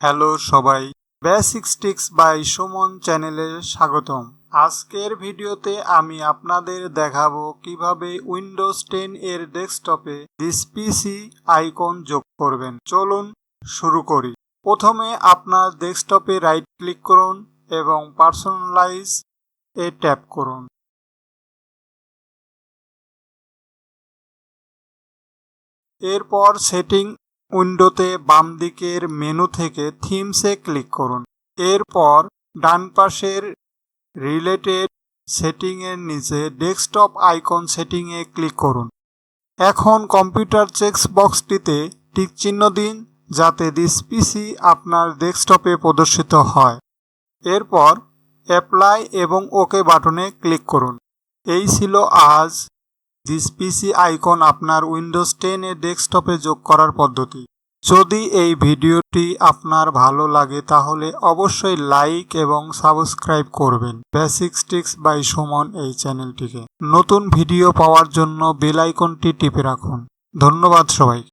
Hello সবাই, basic tips by Suman চ্যানেলে স্বাগতম। আজকের ভিডিওতে আমি আপনাদের দেখাবো কিভাবে উইন্ডোজ 10 এর ডেস্কটপে দিস পিসি আইকন যোগ করবেন। চলুন শুরু করি। প্রথমে আপনার ডেস্কটপে রাইট ক্লিক করুন এবং পার্সোনালাইজ এ ট্যাপ করুন। এরপর সেটিং উইন্ডোতে বাম দিকের মেনু থেকে থিমসে ক্লিক করুন। এরপর ডান পাশের রিলেটেড সেটিংয়ের নিচে ডেস্কটপ আইকন সেটিংয়ে ক্লিক করুন। এখন কম্পিউটার চেকস বক্সটিতে টিক চিহ্ন দিন যাতে দিস পিসি আপনার ডেস্কটপে প্রদর্শিত হয়। এরপর অ্যাপ্লাই এবং ওকে বাটনে ক্লিক করুন। এই ছিল আজ দিস পিসি আইকন আপনার উইন্ডোজ 10 এর ডেস্কটপে যোগ করার পদ্ধতি। যদি এই ভিডিওটি আপনার ভালো লাগে তাহলে অবশ্যই লাইক এবং সাবস্ক্রাইব করবেন বেসিক টিপস বাই সুমন এই চ্যানেলটিকে। নতুন ভিডিও পাওয়ার জন্য বেল আইকনটি টিপে রাখুন। ধন্যবাদ সবাই।